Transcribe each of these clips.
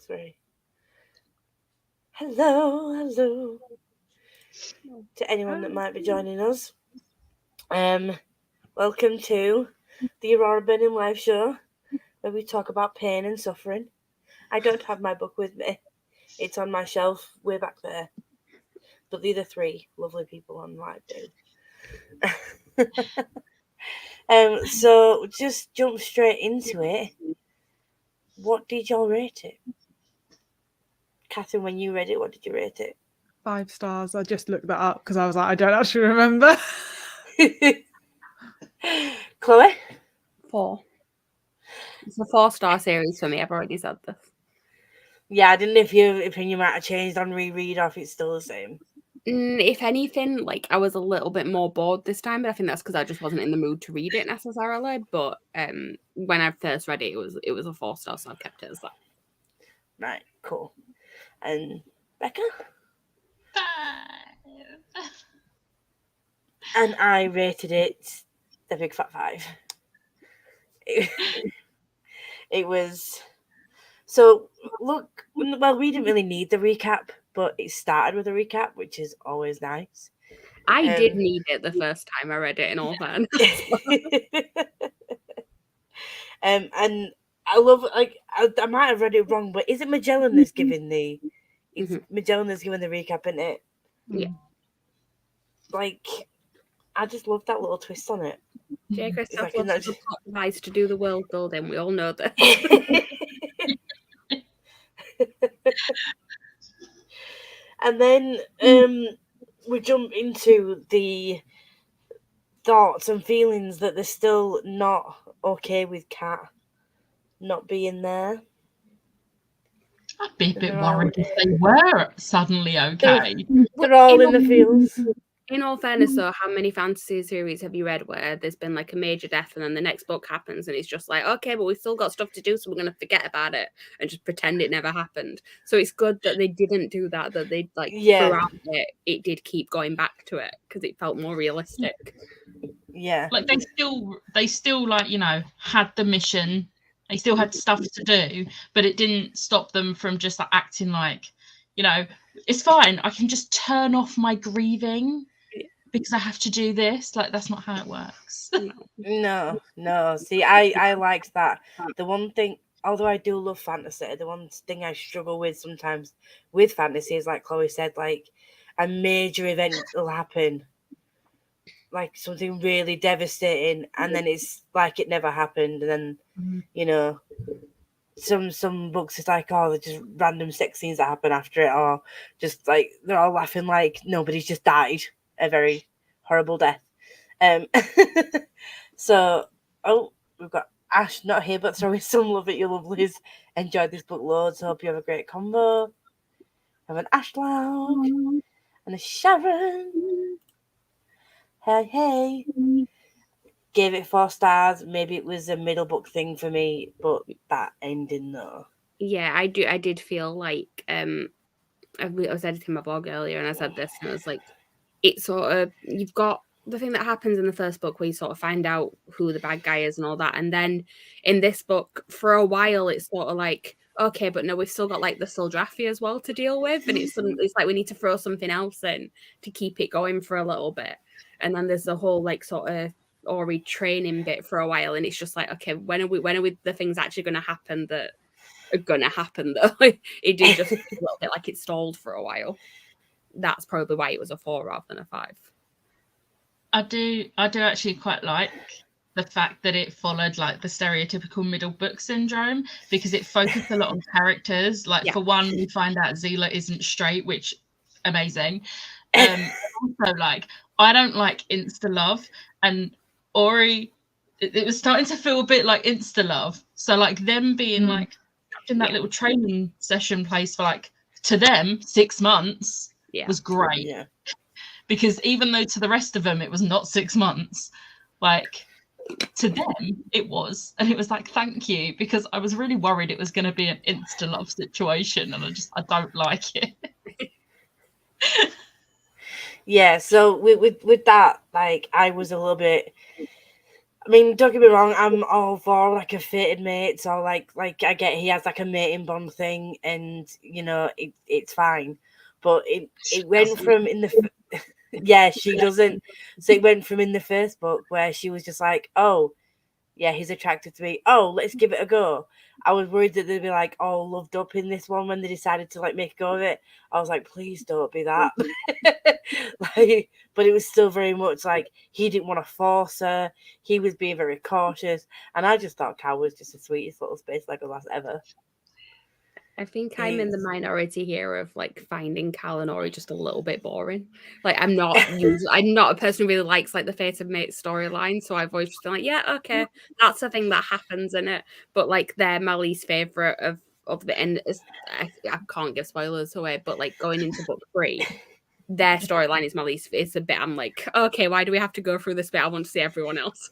3. Hello to anyone that might be joining us. Welcome to the Aurora Burning Live show, where we talk about pain and suffering. I don't have my book with me. It's on my shelf way back there. But the other 3 lovely people on live do. So just jump straight into it. What did y'all rate it? Catherine, when you read it, what did you rate it? 5 stars. I just looked that up because I was like, I don't actually remember. Chloe? 4. It's a 4-star series for me. I've already said this. Yeah, I didn't know if your opinion might have changed on reread or if it's still the same. If anything, like I was a little bit more bored this time, but I think that's because I just wasn't in the mood to read it necessarily. But when I first read it, it was a 4-star, so I've kept it as that. Right, cool. And Becca? 5. And I rated it the big fat 5. It was... So, look, well, we didn't really need the recap, but it started with a recap, which is always nice. I did need it the first time I read it, in all fairness. And I love, like, I might have read it wrong, but is it Magellan that's giving the... It's Magellan that's giving the recap, isn't it? Yeah. Like, I just love that little twist on it. J. Christoph like loves to advice to do the world building. We all know that. And then we jump into the thoughts and feelings that they're still not okay with Kat not being there. I'd be a bit worried if they were suddenly okay. They're all in the fields. In all fairness, though, how many fantasy series have you read where there's been like a major death and then the next book happens and it's just like, okay, but we've still got stuff to do, so we're going to forget about it and just pretend it never happened. So it's good that they didn't do that, that they throughout it did keep going back to it because it felt more realistic. Yeah. Like they still like, you know, had the mission. They still had stuff to do, but it didn't stop them from just like acting like, you know, it's fine. I can just turn off my grieving because I have to do this. Like, that's not how it works. No. See, I liked that. The one thing, although I do love fantasy, the one thing I struggle with sometimes with fantasy is, like Chloe said, like a major event will happen, like something really devastating, and then it's like it never happened, and then you know, some books it's like, oh, they're just random sex scenes that happen after it, or just like they're all laughing like nobody's just died a very horrible death. So we've got Ash not here but throwing some love at you lovelies. Enjoyed this book loads, hope you have a great combo. Have an Ash Lounge and a Sharon. Hey. Gave it 4 stars. Maybe it was a middle book thing for me, but that ending though. Yeah, I did feel like I was editing my blog earlier and I said this and I was like, it's sort of, you've got the thing that happens in the first book where you sort of find out who the bad guy is and all that, and then in this book for a while it's sort of like, okay, but no, we've still got like the Sildrathi as well to deal with, and it's like we need to throw something else in to keep it going for a little bit, and then there's the whole like sort of Ori training bit for a while, and it's just like, okay, when are we the things actually going to happen that are going to happen though? It did just a little bit like it stalled for a while. That's probably why it was a 4 rather than a 5. I do actually quite like the fact that it followed like the stereotypical middle book syndrome, because it focused a lot on characters. Like for one, we find out Zila isn't straight, which amazing. Also, like, I don't like insta love, and Ori, it was starting to feel a bit like insta love. So like them being like in that little training session place for like, to them 6 months was great. Yeah. Because even though to the rest of them it was not 6 months, like to them it was, and it was like, thank you, because I was really worried it was going to be an insta love situation, and I don't like it. Yeah, so with that, like, I was a little bit I mean, don't get me wrong, I'm all for like a fated mate, so like I get he has like a mating bond thing, and you know it's fine, but it went from in the yeah, she doesn't. So it went from in the first book where she was just like, oh yeah, he's attracted to me. Oh, let's give it a go. I was worried that they'd be like all loved up in this one when they decided to like make a go of it. I was like, please don't be that. Like, but it was still very much like he didn't want to force her. He was being very cautious, and I just thought Cal was just the sweetest little space Lego lass ever. I think I'm in the minority here of like finding Cal and Ori just a little bit boring. Like I'm not a person who really likes like the fated mate storyline, so I've always just been like, yeah, okay, that's a thing that happens in it. But like they're my least favorite of the end. I can't give spoilers away, but like going into book 3, their storyline is my least. It's a bit. I'm like, okay, why do we have to go through this bit? I want to see everyone else.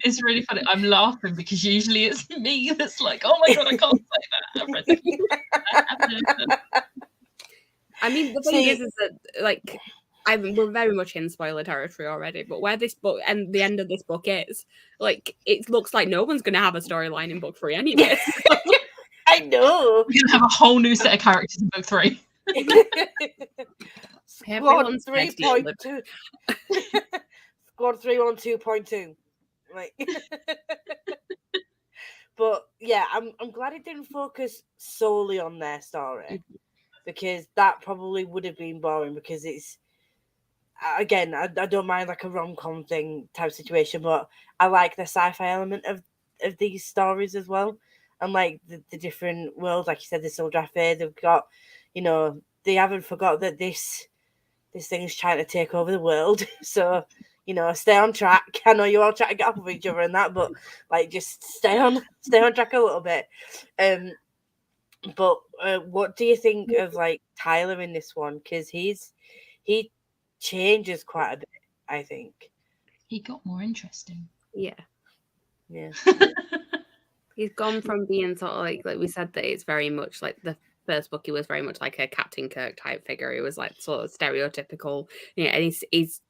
It's really funny. I'm laughing because usually it's me that's like, oh my god, I can't say that. I've read that. I mean, the thing is that like we're very much in spoiler territory already. But where this book and the end of this book is, like, it looks like no one's going to have a storyline in book 3 anyway. I know. We're gonna have a whole new set of characters in book 3. Squad 3.2. Squad 3 on 2.2. Like, but yeah, I'm glad it didn't focus solely on their story, because that probably would have been boring. Because it's again, I don't mind like a rom-com thing type situation, but I like the sci-fi element of these stories as well, and like the different worlds. Like you said, the Sildrafe, they've got, you know, they haven't forgot that this thing's trying to take over the world. So, you know, stay on track. I know you all try to get off of each other and that, but like just stay on track a little bit. But what do you think of like Tyler in this one? Because he changes quite a bit, I think. He got more interesting. Yeah. Yeah. He's gone from being sort of like we said that it's very much like the first book. He was very much like a Captain Kirk type figure. He was like sort of stereotypical. Yeah, and he's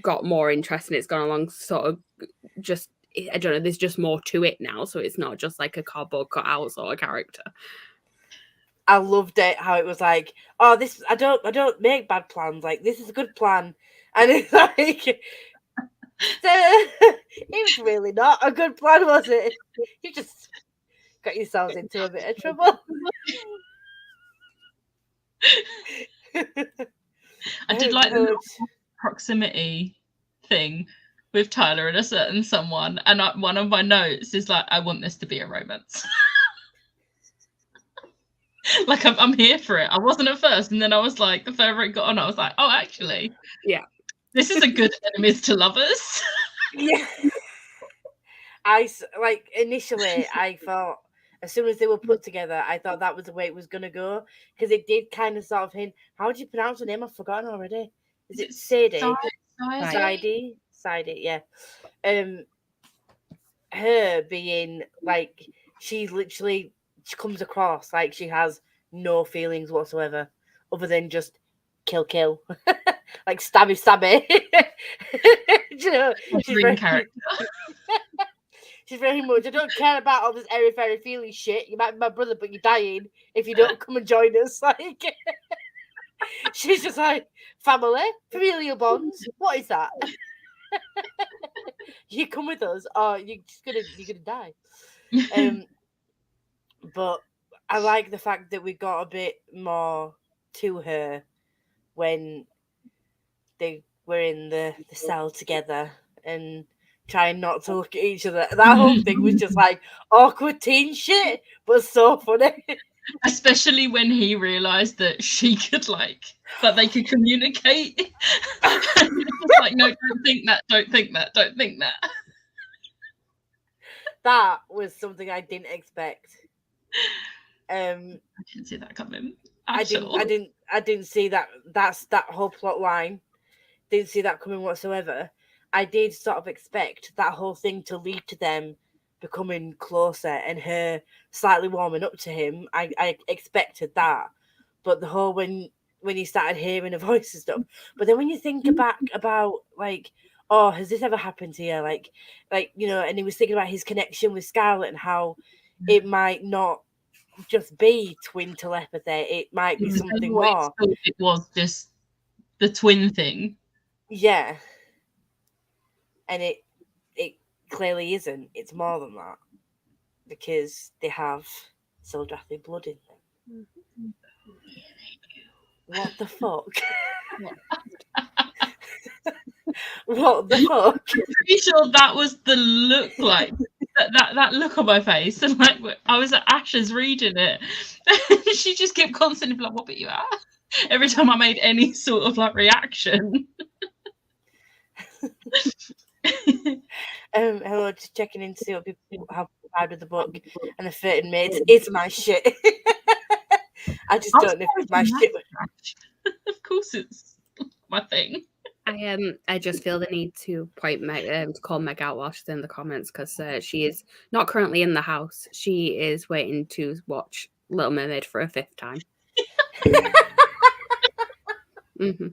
got more interest, and it's gone along sort of just, I don't know, there's just more to it now, so it's not just like a cardboard cutout sort of character. I loved it how it was like, oh, this I don't make bad plans, like this is a good plan, and it's like it was really not a good plan, was it? You just got yourselves into a bit of trouble. I did like the proximity thing with Tyler and a certain someone, and one of my notes is like, I want this to be a romance. Like I'm here for it. I wasn't at first, and then I was like, the further it got on, I was like, oh, actually, yeah, this is a good enemies to lovers. Yeah. I like initially I thought, as soon as they were put together, I thought that was the way it was gonna go, because it did kind of sort of hint. How do you pronounce her name? I've forgotten already. Is it Sadie? Sadie, yeah. Her being like, she comes across like she has no feelings whatsoever, other than just kill, like stabby. You know, she's very character. She's very much, I don't care about all this airy fairy feely shit. You might be my brother, but you're dying if you don't come and join us. Like, she's just like, family, familial bonds. What is that? You come with us, or you're gonna die. But I like the fact that we got a bit more to her when they were in the cell together and trying not to look at each other. That whole thing was just like awkward teen shit, but so funny. Especially when he realised that she could that they could communicate. Like, no, don't think that. That was something I didn't expect. I didn't see that coming. I didn't see that. That's that whole plot line. Didn't see that coming whatsoever. I did sort of expect that whole thing to lead to them becoming closer and her slightly warming up to him. I expected that, but the whole when you started hearing a voice and stuff. But then when you think back about like oh, has this ever happened to you? Like, you know, and he was thinking about his connection with Scarlet and how it might not just be twin telepathy. It might be something more. It was just the twin thing. Yeah. And it clearly isn't. It's more than that. Because they have Sildrathi blood in them. What the fuck? What the fuck? I'm pretty sure that was the look, like that look on my face, and like I was at Ash's reading it, she just kept constantly like, "What bit you at?" Every time I made any sort of like reaction. Hello, just checking in to see what people have proud of the book and the fitting mates. It's my shit. I just don't know if it's my shit. Of course, it's my thing. I just feel the need to to call Meg out while she's in the comments because she is not currently in the house. She is waiting to watch Little Mermaid for a 5th time. Mm-hmm.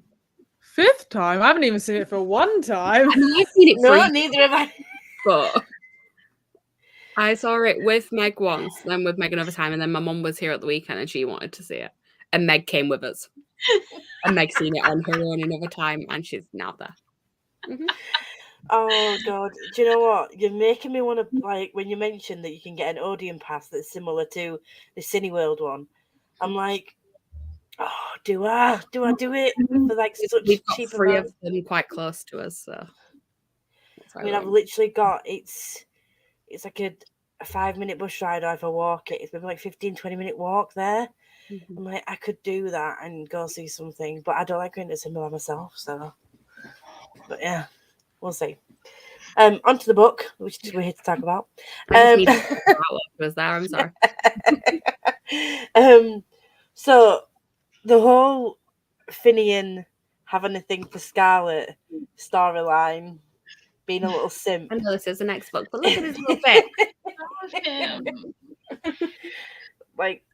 5th time? I haven't even seen it for 1 time. I mean, I've seen it No, neither have I. But I saw it with Meg once, then with Meg another time, and then my mum was here at the weekend and she wanted to see it. And Meg came with us. And Meg's seen it on her own another time, and she's now there. Mm-hmm. Oh god, do you know what? You're making me want to, like, when you mentioned that you can get an Odeon pass that's similar to the Cineworld one. I'm like, oh, do I do it for like such We've got cheap 3 amount? of them quite close to us, so. I mean, I've literally got it's like a 5-minute bus ride, or if I walk it, it's maybe like 15-20-minute walk there. Mm-hmm. I'm like, I could do that and go see something, but I don't like going to cinema myself, so. But yeah, we'll see. Onto the book, which we're here to talk about. I just need to talk about what was there. I'm sorry. So the whole Finian having a thing for Scarlet storyline, being a little simp. I know this is the next book, but look at his little bit. Like,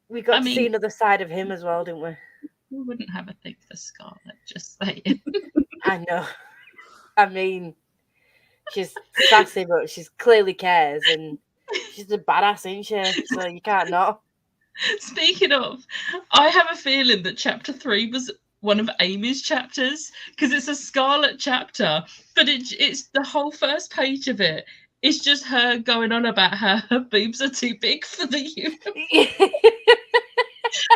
we got to see another side of him as well, didn't we? We wouldn't have a thing for Scarlet, just saying. I know. I mean, she's sassy, but she clearly cares, and she's a badass, isn't she? So you can't not. Speaking of, I have a feeling that chapter 3 was one of Amy's chapters because it's a Scarlet chapter, but it's the whole first page of it. It's just her going on about how her boobs are too big for the human.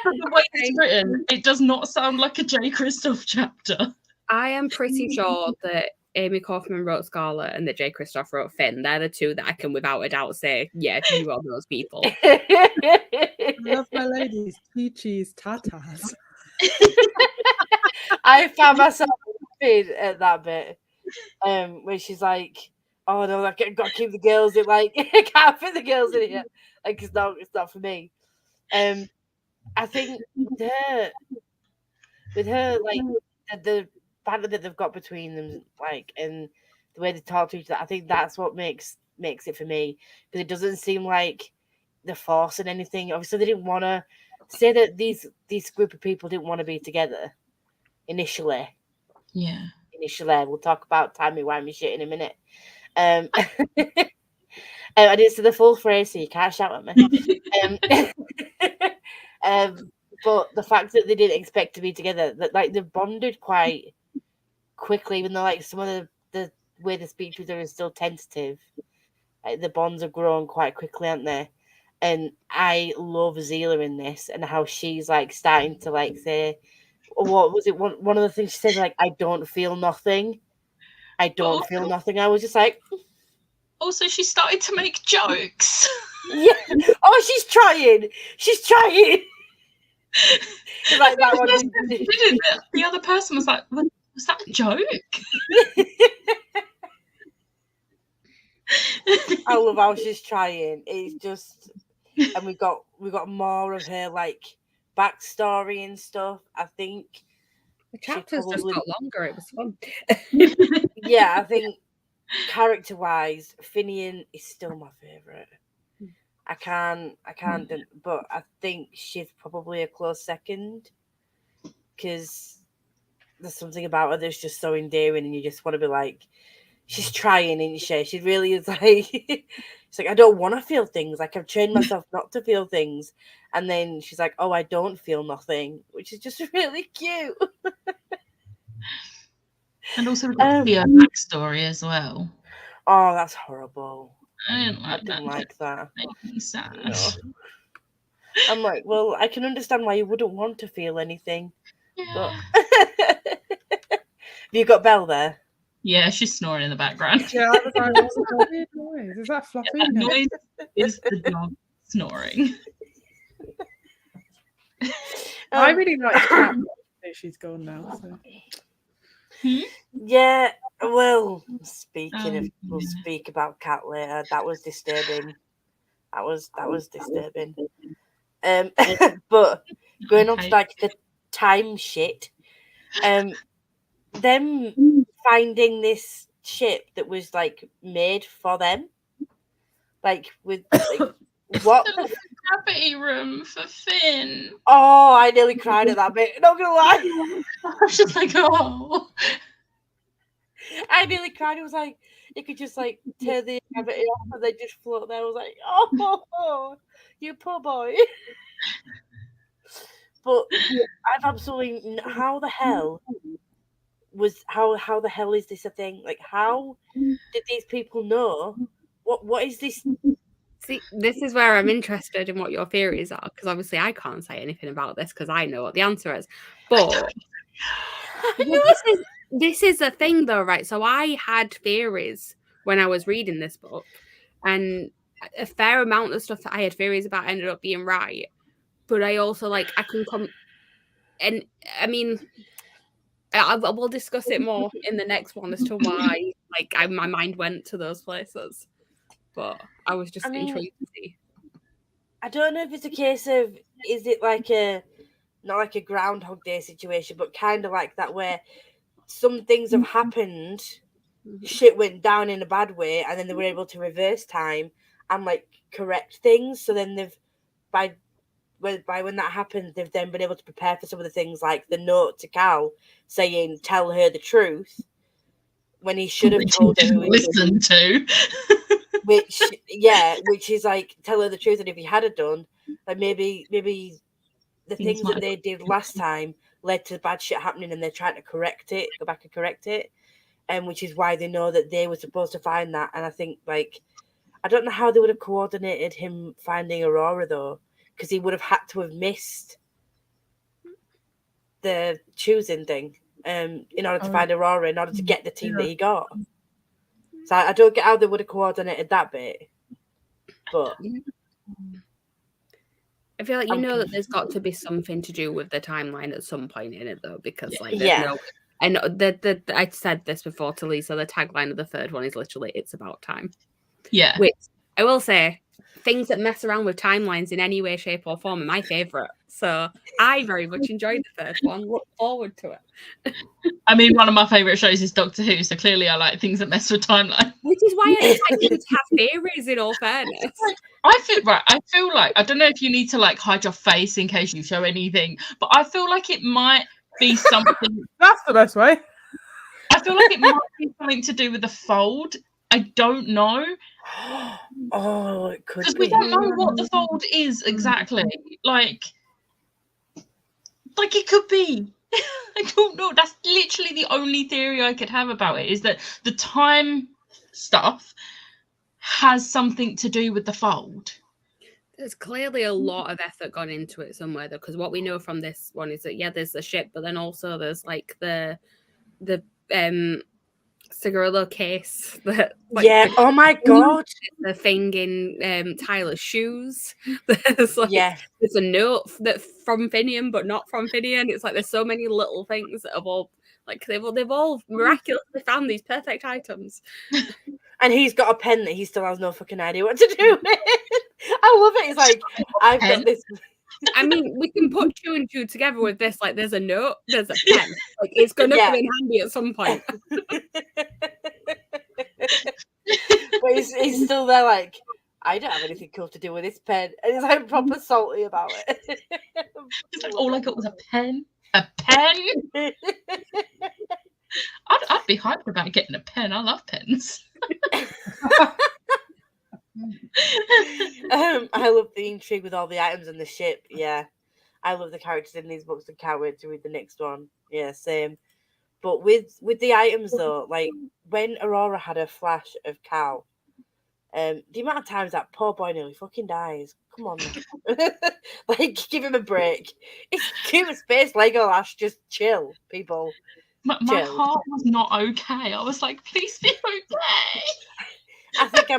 But the way it's written, it does not sound like a J. Kristoff chapter. I am pretty sure that Amy Kaufman wrote Scarlet and that J. Kristoff wrote Finn. They're the 2 that I can without a doubt say, yeah, you are those people. I love my ladies, Chi-Chi's tatas. I found myself laughing at that bit where she's like, oh no, I've got to keep the girls in, like, I can't fit the girls in here. Like, it's not for me. I think with her, like, the banter that they've got between them, like, and the way they talk to each other, I think that's what makes it for me, because it doesn't seem like they're forcing anything. Obviously, they didn't want to say that these group of people didn't want to be together initially. Yeah. Initially, we'll talk about timey-wimey shit in a minute. I didn't say the full phrase, so you can't shout at me. But the fact that they didn't expect to be together, that like they bonded quite quickly, even though like some of the way they speak to each other is still tentative. Like, the bonds have grown quite quickly, aren't they? And I love Zila in this, and how she's like starting to like say, what was it? One of the things she said, like, I don't feel nothing. I don't feel nothing. I was just like. Also, she started to make jokes. Yeah. Oh, she's trying. She's trying. Like that one. The other person was like, was that a joke? I love how she's trying. It's just, and we got more of her like backstory and stuff. I think the chapters just got longer. It was fun. Yeah, I think character-wise, Finian is still my favorite. I can't, but I think she's probably a close second, because there's something about her that's just so endearing, and you just want to be like, she's trying, isn't she? She really is like, she's like, I don't want to feel things. Like, I've trained myself not to feel things. And then she's like, oh, I don't feel nothing, which is just really cute. And also we've got Theo's backstory as well. Oh, that's horrible. I didn't like that. Make me sad. No. I'm like, well, I can understand why you wouldn't want to feel anything. Yeah. But have you got Belle there? Yeah, she's snoring in the background. Yeah, I was like, what's that weird noise? Is that Fluffy? That noise is the dog snoring. I really like Cat. She's gone now. So. Yeah, well, we'll speak about Cat later. That was disturbing. That was disturbing. But going on to like the time shit, them finding this ship that was like made for them, like with like, what the gravity room for Finn. Oh, I nearly cried at that bit. Not gonna lie, I was just like, oh. I nearly cried. It was like you could just like turn the gravity off and they just float there. I was like, oh, you poor boy. But I've absolutely how the hell is this a thing? Like, how did these people know? What is this? See, this is where I'm interested in what your theories are, because obviously I can't say anything about this because I know what the answer is. But this is a thing, though, right? So I had theories when I was reading this book, and a fair amount of stuff that I had theories about ended up being right. But I also I can come, and I mean, we'll discuss it more in the next one as to why my mind went to those places. But I was just intrigued to see. I don't know if it's a case of, is it like not like a Groundhog Day situation, but kind of like that where some things have happened, shit went down in a bad way, and then they were able to reverse time and like correct things. So then they've by when that happens, they've then been able to prepare for some of the things, like the note to Cal saying tell her the truth when he should have told her who he listened to. Which is like tell her the truth, and if he had done, like maybe the things that they did last time led to bad shit happening, and they're trying to go back and correct it, and which is why they know that they were supposed to find that. And I think I don't know how they would have coordinated him finding Aurora though, because he would have had to have missed the choosing thing in order to find Aurora, in order to get the team that he got. So I don't get how they would have coordinated that bit. But I feel like that there's got to be something to do with the timeline at some point in it though, because I know that I said this before to Lisa, the tagline of the third one is literally "It's about time." Yeah. Which I will say, things that mess around with timelines in any way, shape, or form are my favourite. So I very much enjoyed the third one. Look forward to it. I mean, one of my favourite shows is Doctor Who, so clearly I like things that mess with timeline. Which is why I expect you to have theories, in all fairness. I feel like, I don't know if you need to hide your face in case you show anything, but I feel like it might be something. That's the best way. I feel like it might be something to do with the fold. I don't know. Oh, it could be. Because we don't know what the fold is exactly. Like it could be. I don't know. That's literally the only theory I could have about it, is that the time stuff has something to do with the fold. There's clearly a lot of effort gone into it somewhere, though, because what we know from this one is that there's the ship, but then also there's the cigarillo case that oh my god, the thing in Tyler's shoes. There's there's a note that from Finian but not from Finian. It's like there's so many little things that have all they've all miraculously found these perfect items. And he's got a pen that he still has no fucking idea what to do with. I love it. It's like, I've got this. I mean, we can put two and two together with this. Like, there's a note, there's a pen. Like, it's going to come in handy at some point. But he's still there like, I don't have anything cool to do with this pen. And he's like proper salty about it. It's like, all I got was a pen A pen? I'd be hyped about getting a pen. I love pens. I love the intrigue with all the items in the ship. Yeah, I love the characters in these books and can't wait to read the next one. Yeah, same. But with the items though, like when Aurora had a flash of Cal, the amount of times that poor boy nearly fucking dies. Come on, like give him a break. It's cute as space Legolas. Just chill, people. My heart was not okay. I was like, please be okay. I think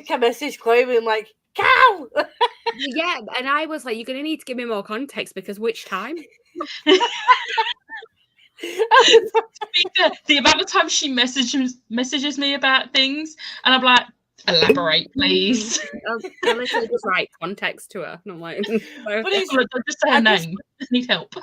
I messaged Chloe being like, Cal! Yeah, and I was like, you're going to need to give me more context because which time? The amount of times she messages me about things, and I'm like, elaborate, please. I literally just write context to her. And I'm like, but just say her name. I need help.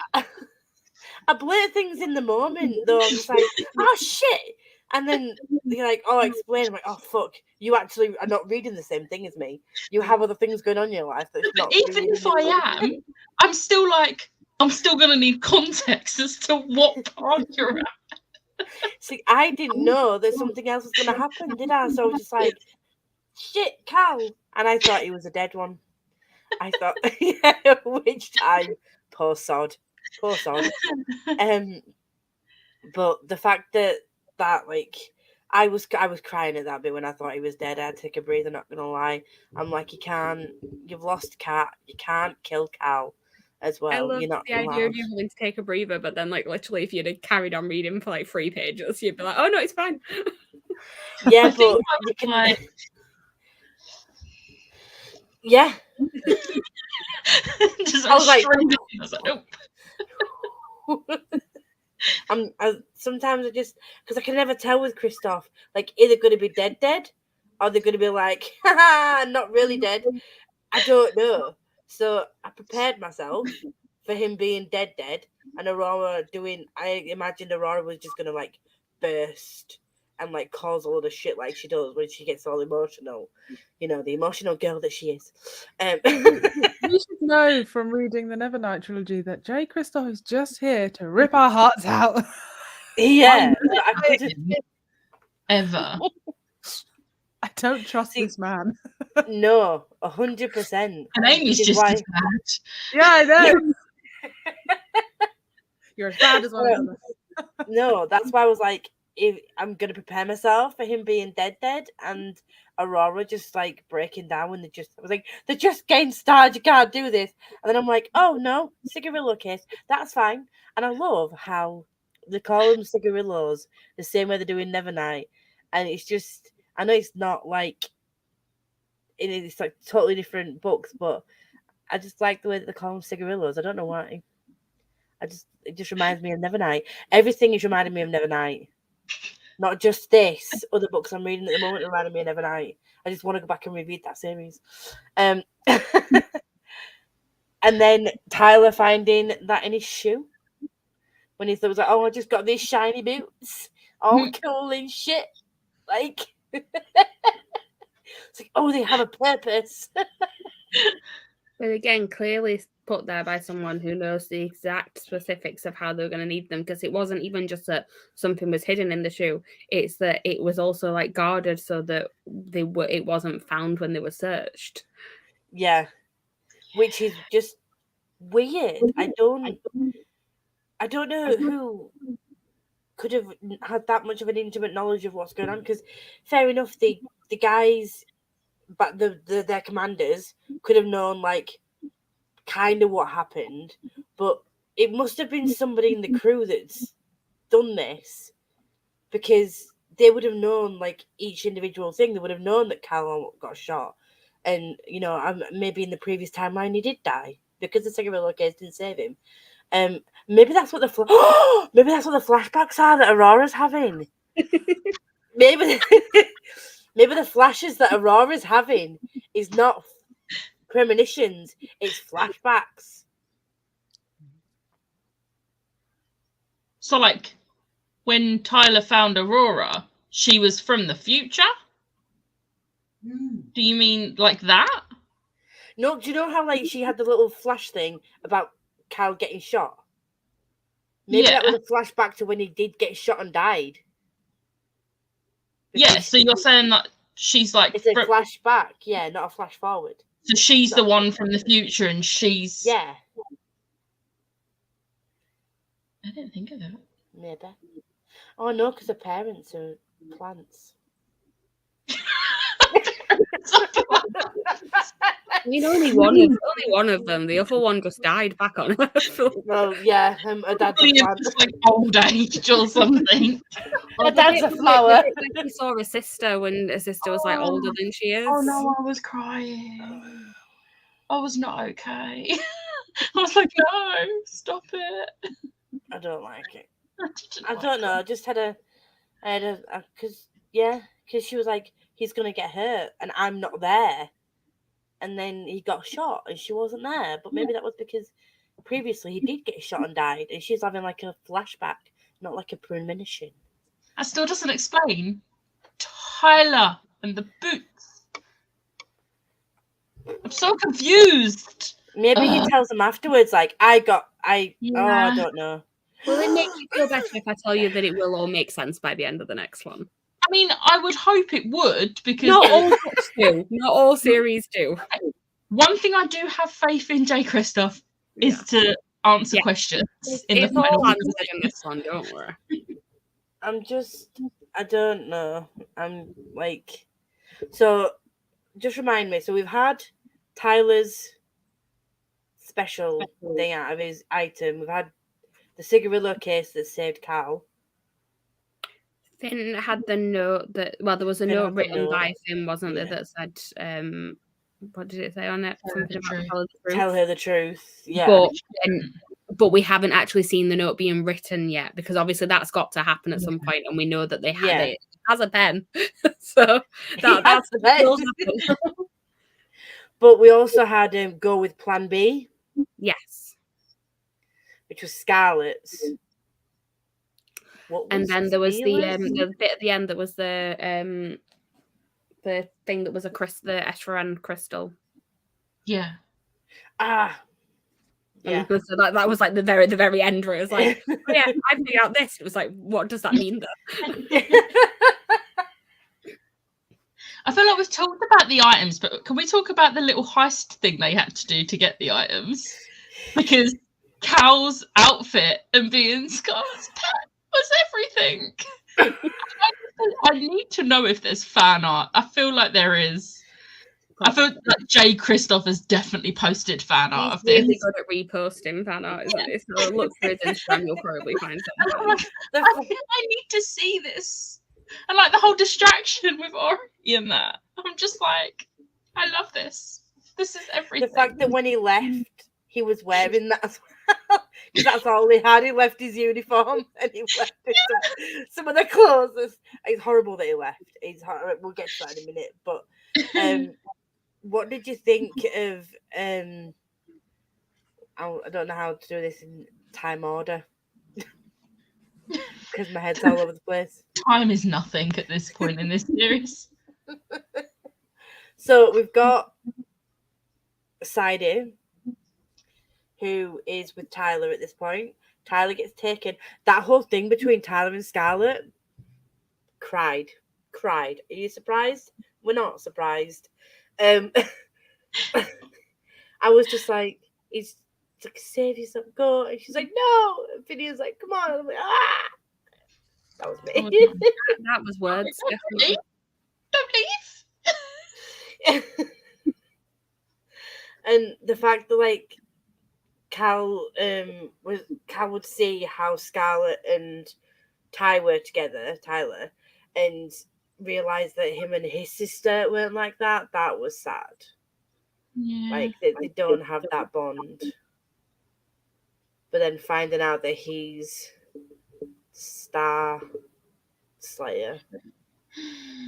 I blur things in the moment, though. I'm just like, oh shit. And then you're like, oh, explain. I'm like, oh, fuck. You actually are not reading the same thing as me. You have other things going on in your life. That's not even if I am, I'm still going to need context as to what part you're at. See, I didn't know that something else was going to happen, did I? So I was just like, shit, Cal. And I thought he was a dead one. I thought, yeah, which time? Poor sod. Poor sod. But the fact that like I was crying at that bit when I thought he was dead. I had to take a breather, not gonna lie. I'm like, you've lost Cat, you can't kill Cal as well. I love You're not the idea of you having to take a breather, but then like literally if you'd have carried on reading for like 3 pages, you'd be like, oh no, it's fine. Yeah, but you can like... Yeah. I was like, sometimes I just, because I can never tell with Kristoff, like, either going to be dead, or they're going to be like, haha, not really dead. I don't know. So I prepared myself for him being dead, and Aurora I imagined Aurora was just going to, like, burst and, like, cause a lot of shit like she does when she gets all emotional. You know, the emotional girl that she is. You should know from reading the Nevernight trilogy that J. Kristoff is just here to rip our hearts out. Yeah. Ever. I don't trust this man. No, 100%. And Amy's just as bad. Yeah, I know. You're as bad as one of them. No, that's why I was like, if I'm gonna prepare myself for him being dead, and Aurora just like breaking down when they're just getting started, you can't do this. And then I'm like, oh no, cigarillo case, that's fine. And I love how they call them cigarillos the same way they're doing Nevernight. And it's just, I know it's not like it's like totally different books, but I just like the way that they call them cigarillos. I don't know why. It just reminds me of Nevernight. Everything is reminding me of Nevernight. Not just this. Other books I'm reading at the moment reminding me of Nevernight. I just want to go back and reread that series. And then Tyler finding that in his shoe. When he was like, oh, I just got these shiny boots. All cool and shit. Like, it's like, oh, they have a purpose. But again, clearly put there by someone who knows the exact specifics of how they're going to need them, because it wasn't even just that something was hidden in the shoe, it's that it was also like guarded so that it wasn't found when they were searched. Yeah, which is just weird. I don't know who could have had that much of an intimate knowledge of what's going on, because fair enough, the guys, but their commanders could have known like kind of what happened, but it must have been somebody in the crew that's done this, because they would have known like each individual thing. They would have known that Cal got shot, and you know, maybe in the previous timeline he did die because the cigarillo case didn't save him. Maybe that's what maybe that's what the flashbacks are that Aurora's having. maybe the flashes that Aurora's having is not premonitions, it's flashbacks. So like when Tyler found Aurora, she was from the future? Do you mean like that? No, do you know how like she had the little flash thing about Cal getting shot? Maybe that was a flashback to when he did get shot and died. Yeah, so you're saying that she's like... It's a flashback, yeah, not a flash forward. So she's the one from the future and she's... Yeah. I didn't think of that. Maybe. Oh, no, because her parents are plants. I mean, only one of them. The other one just died back on Earth. Well, yeah, her dad's a plant. Just like old age or something. Her dad's a flower. When he saw her sister when her sister was like older than she is. Oh no, I was crying. I was not okay. I was like, no, stop it. I don't like it. I don't know. I just had a because she was like, he's gonna get hurt and I'm not there, and then he got shot and she wasn't there. But maybe that was because previously he did get shot and died, and she's having like a flashback, not like a premonition. That still doesn't explain Tyler and the boots. I'm so confused. Maybe he tells him afterwards, like, I don't know. Will it make you feel better if I tell you that it will all make sense by the end of the next one? I mean, I would hope it would, because not all books do. Not all series do. One thing I do have faith in J. Christoph is to answer questions in the final answered in this one, don't worry. I don't know. I'm like, so just remind me. So we've had Tyler's special thing out of his item. We've had the cigarillo case that saved Cal. Finn had the note that, well, there was a note written by Finn, wasn't there, that said, what did it say on it? Something about tell her the truth. Yeah. But we haven't actually seen the note being written yet, because obviously that's got to happen at some point, and we know that they had it as a pen. So that's the pen. But we also had him go with Plan B. Yes. Which was Scarlett's. And then there was the bit at the end that was the thing that was the Esferan crystal. Yeah. Yeah. So that was like the very end where it was like, oh, yeah, I figured out this. It was like, what does that mean then? I feel like we've talked about the items, but can we talk about the little heist thing they had to do to get the items? Because Cal's outfit and being Scarlett's pet was everything. I need to know if there's fan art. I feel like there is. I feel like J. Christoph has definitely posted fan art of this. He's really good at reposting fan art, isn't he? So look for his Instagram, you'll probably find something. I need to see this. And like the whole distraction with Ori and that. I'm just like, I love this. This is everything. The fact that when he left, he was wearing that as well. Because that's all he had. He left his uniform and he left some of the clothes. It's horrible that he left. We'll get to that in a minute. But what did you think of I don't know how to do this in time order because my head's all over the place. Time is nothing at this point in this series. So we've got Sadie, who is with Tyler at this point. Tyler gets taken. That whole thing between Tyler and Scarlett, cried. Are you surprised? We're not surprised. I was just like, he's like, save yourself, go. And she's like, no. And Phineas like, come on. And I'm like, ah. That was me. That was words. Definitely. Don't leave. And the fact that like Cal would see how Scarlett and Ty were together, Tyler, and realize that him and his sister weren't like that. That was sad. Yeah. Like they don't have that bond. But then finding out that he's Star Slayer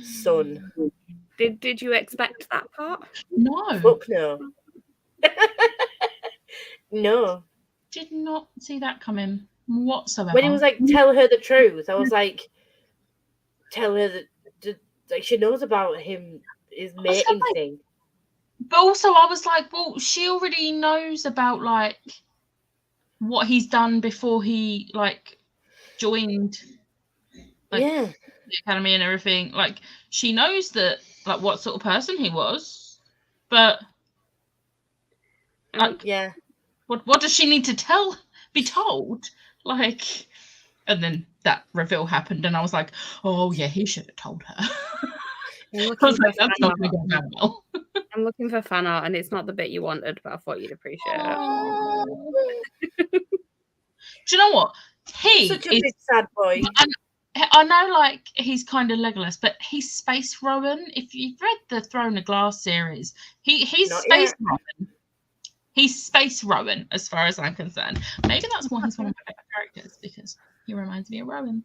son. Did you expect that part? No. Fuck no. No. Did not see that coming whatsoever. When he was like, tell her the truth, I was like, tell her that like she knows about him, his mating thing. But also I was like, well, she already knows about like what he's done before he like joined the academy and everything. Like she knows that like what sort of person he was, but like what does she need to be told? Like, and then that reveal happened, and I was like, oh yeah, he should have told her. I'm looking for fan art, and it's not the bit you wanted, but I thought you'd appreciate it. Do you know what? He's such a big sad boy. I know, like, he's kind of Legolas, but he's Space Rowan. If you've read the Throne of Glass series, he's not Space Rowan. He's Space Rowan, as far as I'm concerned. Maybe that's why he's one of my favorite characters, because he reminds me of Rowan.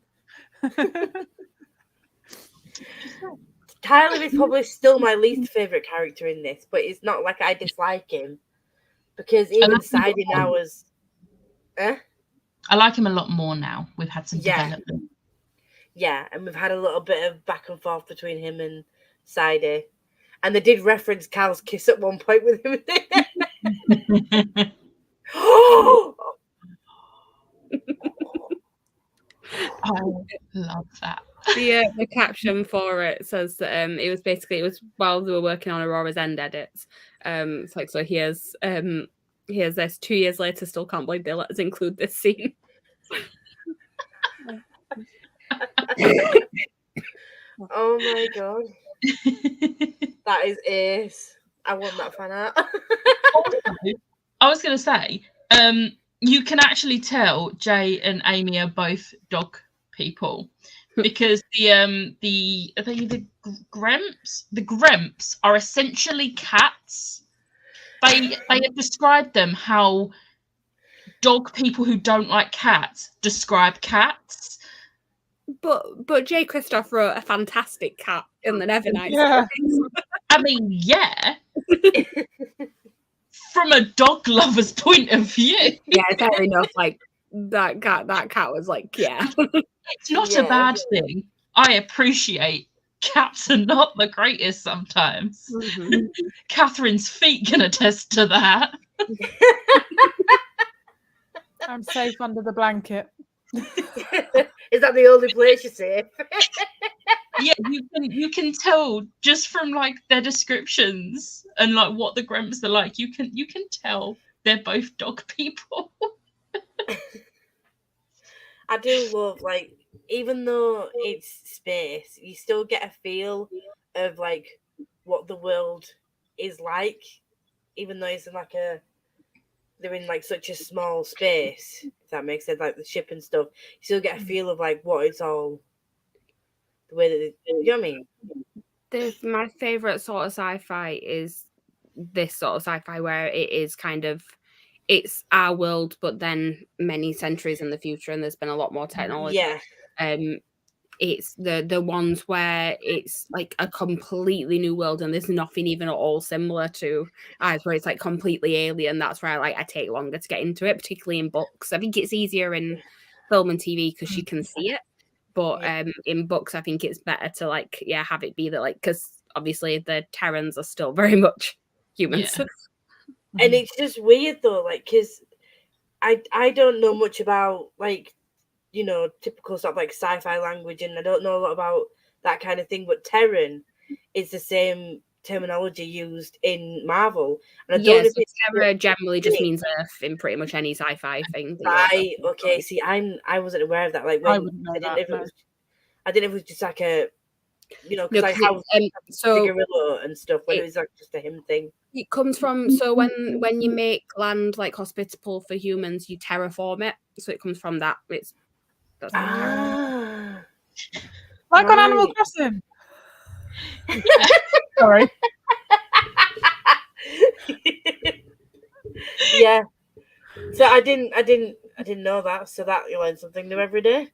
Tyler is probably still my least favorite character in this, but it's not like I dislike him, because even Sidey now is. I like him a lot more now. We've had some development. Yeah, and we've had a little bit of back and forth between him and Sidey. And they did reference Cal's kiss at one point with him. I love that. The caption for it says that it was while they were working on Aurora's end edits. It's like, so here's this 2 years later, still can't believe they let us include this scene. Oh my god. That is ace. I want that fan art. I was gonna say, you can actually tell Jay and Amy are both dog people, because the Gremps are essentially cats. They have described them how dog people who don't like cats describe cats. But J. Kristoff wrote a fantastic cat in the Nevernight. Yeah. I mean, yeah. From a dog lover's point of view. Yeah, fair enough. Like that cat was like, yeah. It's not a bad thing. I appreciate cats are not the greatest sometimes. Mm-hmm. Catherine's feet can attest to that. I'm safe under the blanket. Is that the only place you're safe? Yeah, you can tell just from like their descriptions and like what the Gremps are like. You can tell they're both dog people. I do love, like, even though it's space, you still get a feel of like what the world is like, even though it's in like they're in like such a small space, if that makes sense, like the ship and stuff. You still get a feel of like what it's all, the way that you know what I mean? My favorite sort of sci-fi is this sort of sci-fi where it is kind of, it's our world, but then many centuries in the future, and there's been a lot more technology. Yeah. It's the ones where it's like a completely new world and there's nothing even at all similar to ours, where it's like completely alien. That's where I take longer to get into it, particularly in books. I think it's easier in film and TV because you can see it, but in books I think it's better to like have it be that, like, because obviously the Terrans are still very much humans. And it's just weird though, like, because I don't know much about, like, you know, typical sort of like sci-fi language, and I don't know a lot about that kind of thing, but Terran is the same terminology used in Marvel. And I don't know if it's Terra generally just means Earth in pretty much any sci-fi thing. Right, okay, see, I wasn't aware of that. Like, when I didn't know if it was just like a, you know, because Cigarillo and stuff, when it was like just a him thing. It comes from, so when you make land like hospitable for humans, you terraform it. So it comes from that. That's like on Animal Crossing. Sorry. Yeah. So I didn't know that. So that you learn something new every day.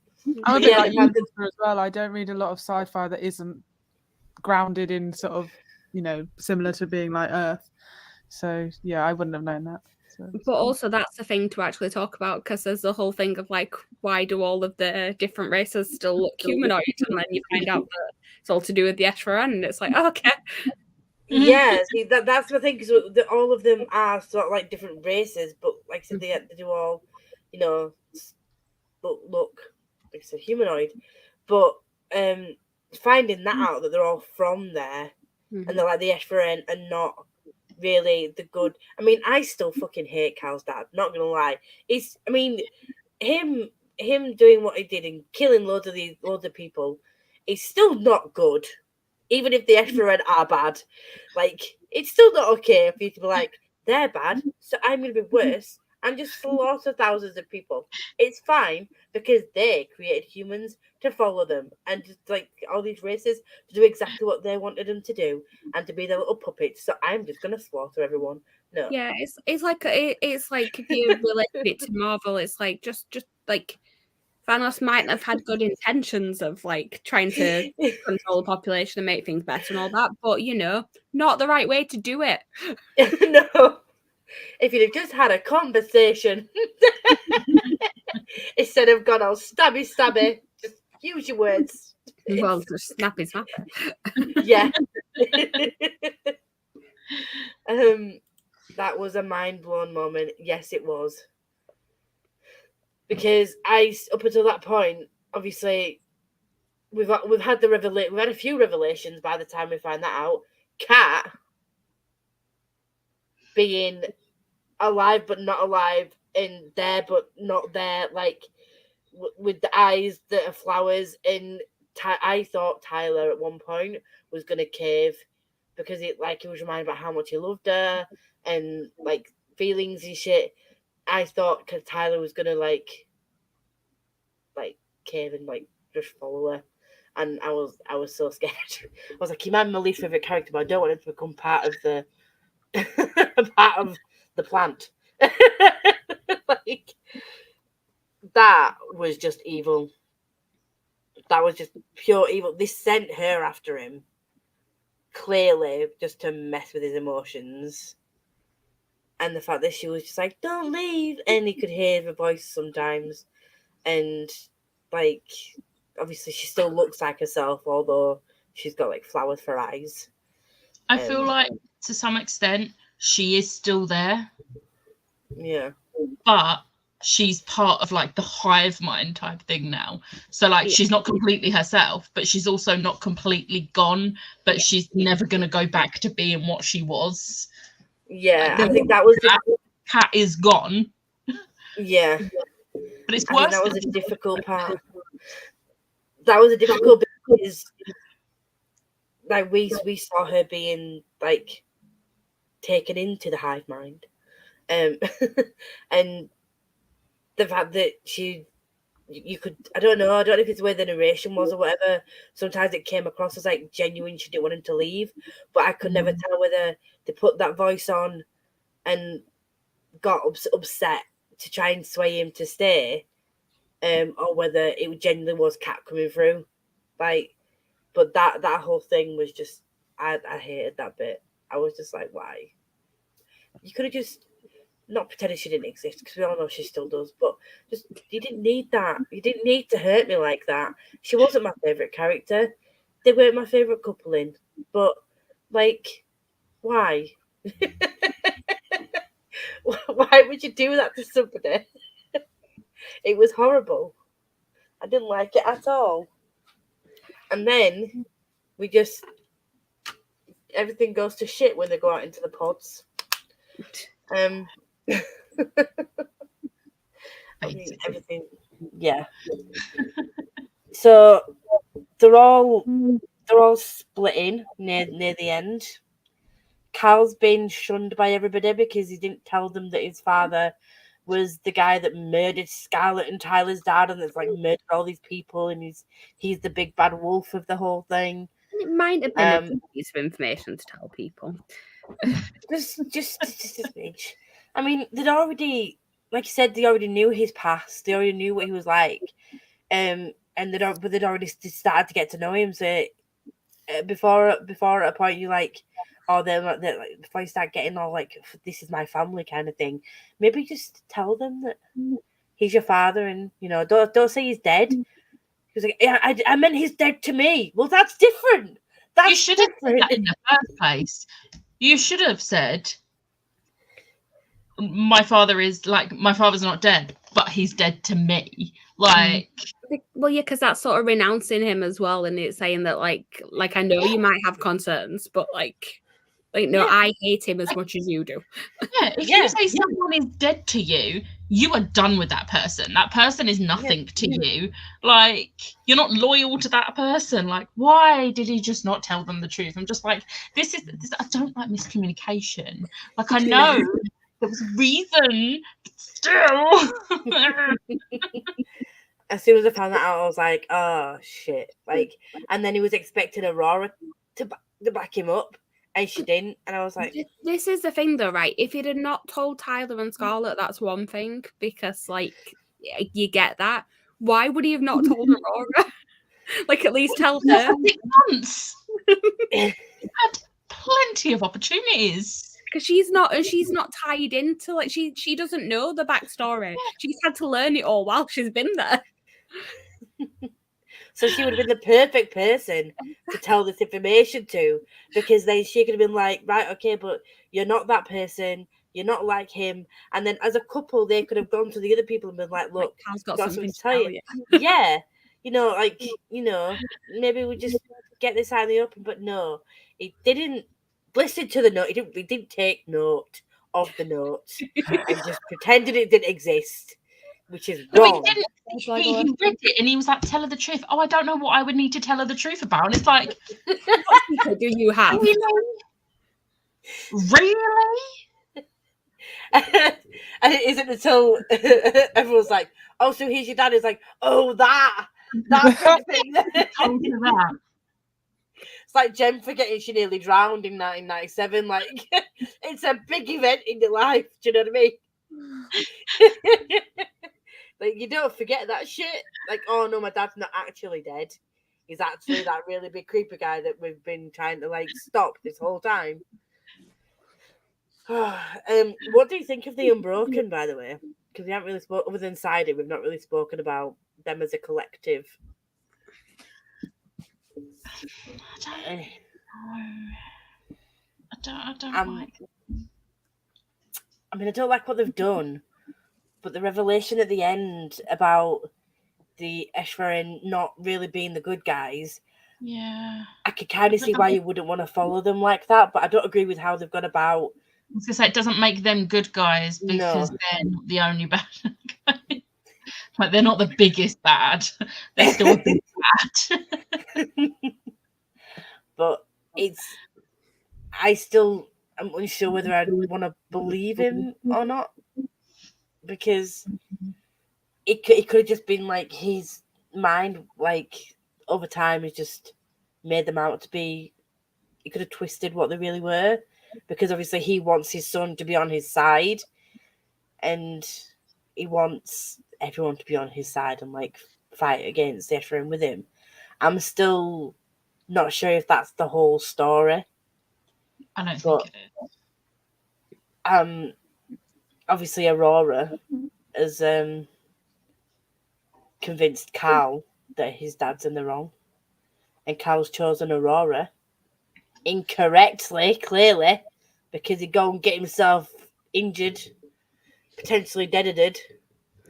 I'm a bit like you as well. I don't read a lot of sci-fi that isn't grounded in sort of, you know, similar to being like Earth. So yeah, I wouldn't have known that. So. But also that's the thing to actually talk about, because there's the whole thing of like, why do all of the different races still look humanoid? And then you find out that it's all to do with the Eshran, and it's like, okay. Yeah, see, that's the thing, because all of them are sort of like different races, but like I said, they do all you know, look like it's a humanoid. But finding that out, that they're all from there, and they're like the Eshferen and not really the good. I mean, I still fucking hate Cal's dad. Not gonna lie. Him doing what he did and killing loads of people, is still not good. Even if the Eshferen are bad, like it's still not okay for you to be like they're bad, so I'm gonna be worse and just slaughter thousands of people. It's fine because they created humans to follow them and just like all these races to do exactly what they wanted them to do and to be their little puppets. So I'm just gonna slaughter everyone. No. Yeah, it's like if you relate it to Marvel, it's like just like Thanos might have had good intentions of like trying to control the population and make things better and all that, but not the right way to do it. No. If you'd have just had a conversation instead of gone all stabby, just use your words. Well, just snappy. Yeah. That was a mind-blown moment. Yes, it was. Because up until that point, obviously, we've had we've had a few revelations by the time we find that out. Cat being alive but not alive, and there but not there, like with the eyes that are flowers. And I thought Tyler at one point was gonna cave because he was reminded about how much he loved her and like feelings and shit. I thought because Tyler was gonna like cave and like just follow her, and I was so scared. I was like, he might be my least favorite character, but I don't want him to become part of the plant. Like that was just evil. That was just pure evil. They sent her after him, clearly just to mess with his emotions. And the fact that she was just like, don't leave, and he could hear the voice sometimes. And like obviously she still looks like herself, although she's got like flowers for eyes. I feel like to some extent she is still there. Yeah. But she's part of like the hive mind type thing now. So like she's not completely herself, but she's also not completely gone, but she's never gonna go back to being what she was. Yeah, like, I think that was Cat is gone. Yeah. But it's I worse. think that was a difficult part. That was a difficult bit because like we saw her being like taken into the hive mind. And the fact that you could, I don't know if it's where the narration was or whatever. Sometimes it came across as like genuine, she didn't want him to leave, but I could never tell whether they put that voice on and got upset to try and sway him to stay, or whether it genuinely was Cat coming through. Like, but that whole thing was just, I hated that bit. I was just like, why? You could have just not pretended she didn't exist, because we all know she still does, but just, you didn't need that. You didn't need to hurt me like that. She wasn't my favourite character. They weren't my favourite couple in, but like, why? Why would you do that to somebody? It was horrible. I didn't like it at all. And then everything goes to shit when they go out into the pods. I mean, everything, yeah. So they're all splitting near the end. Cal's been shunned by everybody because he didn't tell them that his father was the guy that murdered Scarlett and Tyler's dad, and that's like murdered all these people, and he's the big bad wolf of the whole thing. It might have been a good piece of information to tell people. Just a smidge. I mean, they'd already, like you said, they already knew his past. They already knew what he was like, and they'd already started to get to know him. So before at a point you like, or they're like before you start getting all like, this is my family kind of thing, maybe just tell them that he's your father, and don't say he's dead. He was like, yeah, I meant he's dead to me. Well, that's different. You should have said that in the first place. You should have said, my father's not dead, but but he's dead to me. Like, well, yeah, because that's sort of renouncing him as well, and it's saying that like I know you might have concerns, but like no, I hate him as much as you do. Yeah, if you say someone is dead to you, you are done with that person. That person is nothing to you. Like, you're not loyal to that person. Like, why did he just not tell them the truth? I'm just like, this. I don't like miscommunication. Like, I know there was a reason, but still. As soon as I found that out, I was like, oh shit. Like, and then he was expecting Aurora to back him up, and she didn't. And I was like, this is the thing though, right? If he'd have not told Tyler and Scarlett, that's one thing, because like you get that. Why would he have not told Aurora? Like, at least tell her. 6 months. Had plenty of opportunities. Because she's not tied into, like, she doesn't know the backstory. She's had to learn it all while she's been there. So she would have been the perfect person to tell this information to, because then she could have been like, right, okay, but you're not that person, you're not like him. And then as a couple, they could have gone to the other people and been like, look, Cal's got something to tell you. Yeah. Maybe we just get this out in the open. But no, he didn't listen to the note. He didn't take note of the note and just pretended it didn't exist, which is wrong. He read it and he was like, tell her the truth. Oh, I don't know what I would need to tell her the truth about. And it's like, what do you have? Really? And it isn't until everyone's like, oh, so here's your dad. It's like, oh, that thing. It's like Jem forgetting she nearly drowned in 1997. Like, it's a big event in your life. Do you know what I mean? Like, you don't forget that shit. Like, oh no, my dad's not actually dead. He's actually that really big creepy guy that we've been trying to like stop this whole time. What do you think of the Unbroken, by the way? Because we haven't really spoken, other than Sided, we've not really spoken about them as a collective. I don't like it. I mean, I don't like what they've done, but the revelation at the end about the Eshvarin not really being the good guys, I could kind of see why you wouldn't want to follow them like that, but I don't agree with how they've gone about. I was going to say, it doesn't make them good guys because they're not the only bad guy. Like, they're not the biggest bad. They're still a big bad. But I'm unsure whether I want to believe him or not, because it could have just been like his mind, like, over time has just made them out to be, he could have twisted what they really were, because obviously he wants his son to be on his side and he wants everyone to be on his side and like fight against Ephraim with him. I'm still not sure if that's the whole story. I don't think it is. Obviously Aurora has convinced Carl that his dad's in the wrong, and Carl's chosen Aurora incorrectly, clearly, because he'd go and get himself injured, potentially deaded,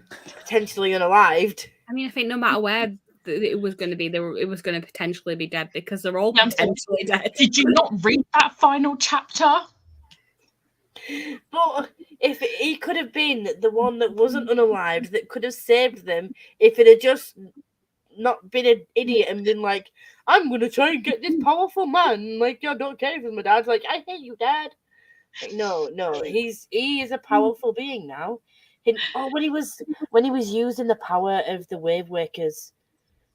potentially unalived. I mean, I think no matter where it was going to be, it was going to potentially be dead, because they're all potentially dead. Did you not read that final chapter? But if he could have been the one that wasn't unalived, that could have saved them, if it had just not been an idiot and been like, I'm going to try and get this powerful man. Like, I don't care if it's my dad. Like, I hate you, Dad. Like, no, he is a powerful being now. When he was using the power of the Wave Wakers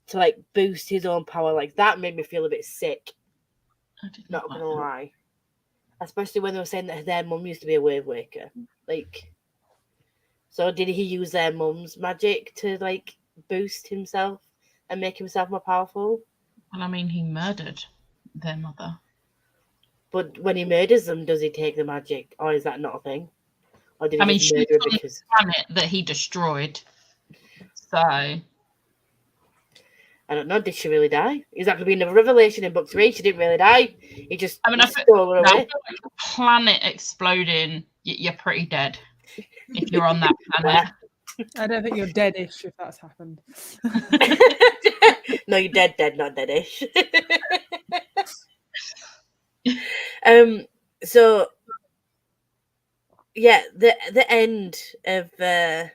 to like boost his own power, like that made me feel a bit sick. Not gonna lie. Especially when they were saying that their mum used to be a Wave Waker. Like, so did he use their mum's magic to like boost himself and make himself more powerful? Well, I mean, he murdered their mother. But when he murders them, does he take the magic, or is that not a thing? Or did he she murder was on because the planet that he destroyed? So I don't know. Did she really die? Is that going to be another revelation in book 3? She didn't really die. He just stole her away. Like the planet exploding, you're pretty dead if you're on that planet. I don't think you're deadish if that's happened. No, you're dead, not deadish. So yeah, the end of the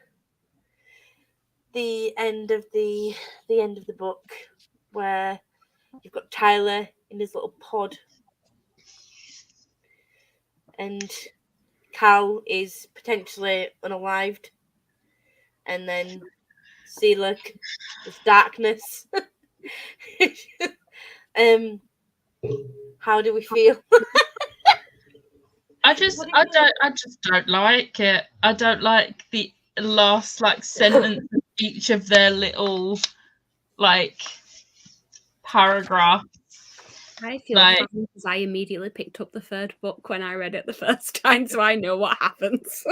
end of the book, where you've got Tyler in his little pod, and Cal is potentially unalived, and then Seeluk, this darkness. How do we feel? I just don't like it. I don't like the last sentence of each of their little paragraph. I feel fine because I immediately picked up the third book when I read it the first time, so I know what happens.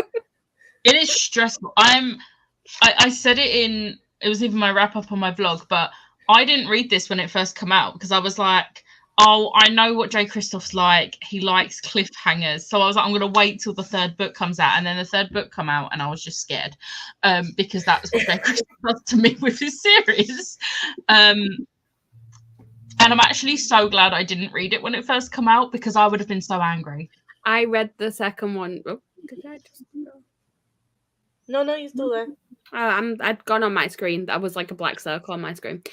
It is stressful. I said it was even my wrap up on my vlog, but I didn't read this when it first came out because I was like, oh, I know what Jay Kristoff's like. He likes cliffhangers. So I was like, I'm going to wait till the third book comes out. And then the third book come out and I was just scared because that's what Jay Kristoff does to me with his series. And I'm actually so glad I didn't read it when it first came out because I would have been so angry. I read the second one. Oh, did I just go? No, you're still there. I'd gone on my screen. That was like a black circle on my screen.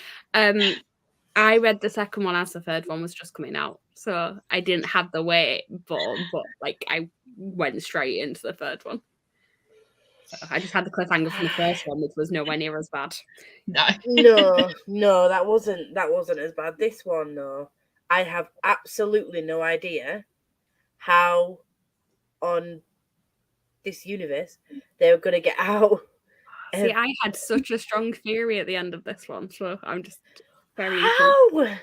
I read the second one as the third one was just coming out, so I didn't have the wait, but I went straight into the third one. So I just had the cliffhanger from the first one, which was nowhere near as bad. No, that wasn't as bad. This one, no, I have absolutely no idea how on this universe they were going to get out. See, I had such a strong theory at the end of this one, so I'm just very. How?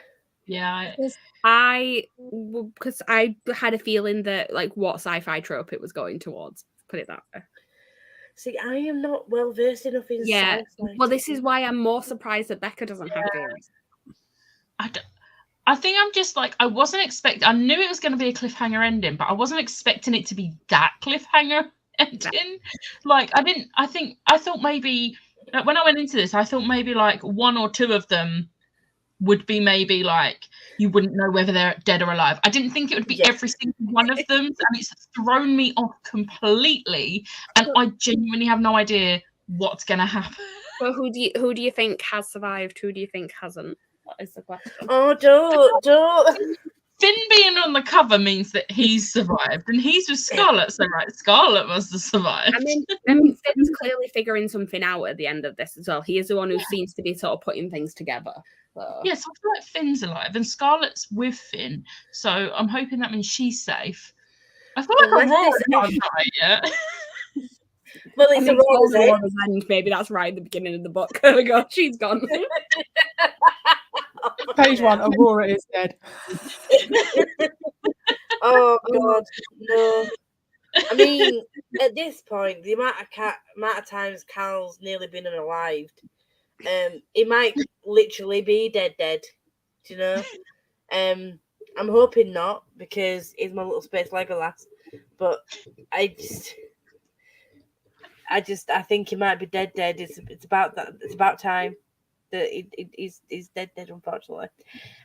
Yeah, because I had a feeling that what sci-fi trope it was going towards. Put it that way. See, I am not well versed enough in sci-fi. Well, this is why I'm more surprised that Becca doesn't have theories. I think I'm just I wasn't expecting. I knew it was going to be a cliffhanger ending, but I wasn't expecting it to be that cliffhanger ending. I thought maybe when I went into this, I thought maybe one or two of them would be maybe you wouldn't know whether they're dead or alive. I didn't think it would be every single one of them, and it's thrown me off completely. And I genuinely have no idea what's going to happen. Well, who do you think has survived? Who do you think hasn't? That is the question. Oh, don't. Finn being on the cover means that he's survived, and he's with Scarlet, so Scarlet must have survived. I mean, Finn's clearly figuring something out at the end of this as well. He is the one who seems to be sort of putting things together. So. Yes, I feel like Finn's alive, and Scarlet's with Finn, so I'm hoping that means she's safe. I feel like Aurora's not died yet. Well, it's Aurora's end. Maybe that's right at the beginning of the book. There we go. She's gone. Page 1, Aurora is dead. Oh God, no! I mean, at this point, the amount of times Cal's nearly been unalived, it might literally be dead. Do you know? I'm hoping not because he's my little space Legolas, but I think he might be dead. It's about that. It's about time. He's dead, unfortunately.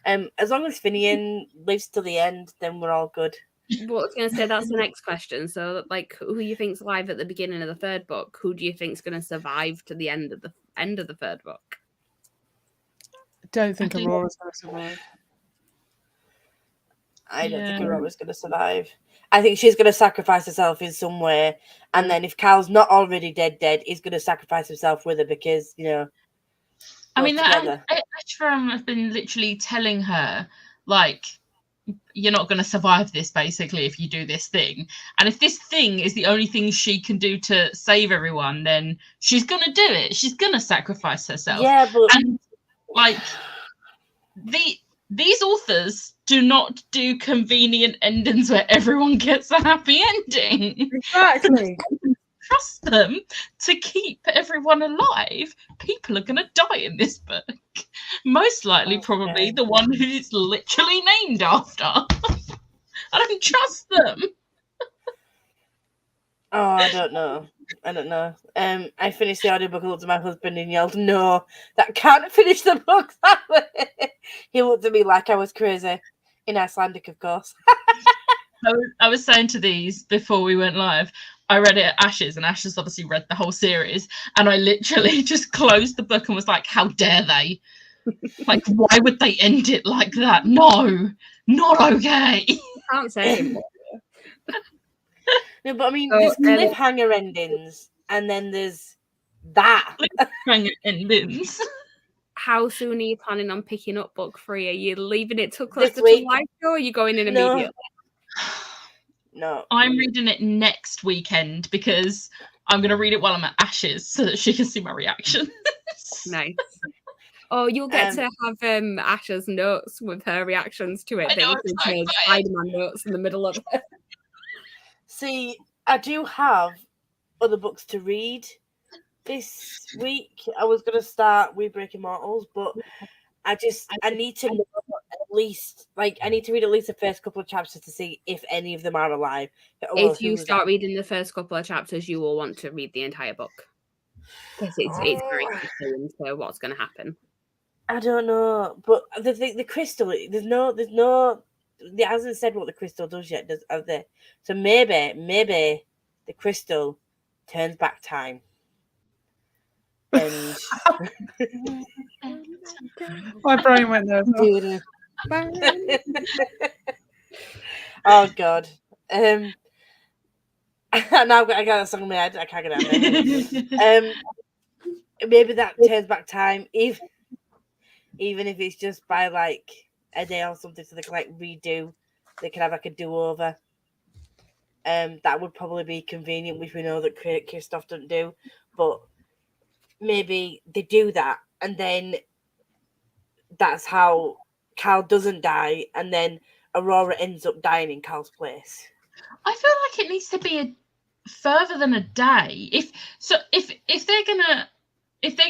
As long as Finian lives to the end, then we're all good. Well, I was going to say that's the next question. So, who you think's alive at the beginning of the third book? Who do you think's going to survive to the end of the third book? I don't think Aurora's going to survive. I don't think Aurora's going to survive. I think she's going to sacrifice herself in some way, and then if Cal's not already dead, he's going to sacrifice himself with her because I mean, Ashram has been literally telling her, you're not going to survive this, basically, if you do this thing. And if this thing is the only thing she can do to save everyone, then she's going to do it. She's going to sacrifice herself. Yeah, but... And, these authors do not do convenient endings where everyone gets a happy ending. Exactly. Trust them to keep everyone alive. People are going to die in this book. Most likely, probably the one who it's literally named after. I don't trust them. Oh, I don't know. I don't know. I finished the audiobook and looked at my husband and yelled, "No, that can't finish the book that way." He looked at me like I was crazy. In Icelandic, of course. I was saying to these before we went live, I read it at Ash's, and Ash has obviously read the whole series, and I literally just closed the book and was like, how dare they? Like, why would they end it like that? No, not okay. Can't say anymore. No, but I mean, there's cliffhanger endings, and then there's that. Cliffhanger endings. How soon are you planning on picking up book 3? Are you leaving it till This closer week. to live show, or are you going in No. immediately? No. I'm reading it next weekend because I'm going to read it while I'm at Ash's so that she can see my reaction. Nice. Oh, you'll get to have Asha's notes with her reactions to it. I know, Her Spider-Man notes in the middle of it. See, I do have other books to read this week. I was going to start with Breaking Immortals, but I need to know at least, I need to read at least the first couple of chapters to see if any of them are alive. If you start reading the first couple of chapters, you will want to read the entire book. Because it's very interesting to what's going to happen. I don't know, but the crystal, there's no, it hasn't said what the crystal does yet, have they? So maybe the crystal turns back time. And my brain went there. Oh God. And now I got a song in my head. I can't get it out. Maybe that turns back time, even if it's just by a day or something, so they can redo. They can have a do-over. That would probably be convenient, which we know that Kristoff doesn't do. But maybe they do that, and then that's how Cal doesn't die, and then Aurora ends up dying in Cal's place. I feel like it needs to be further than a day. If they're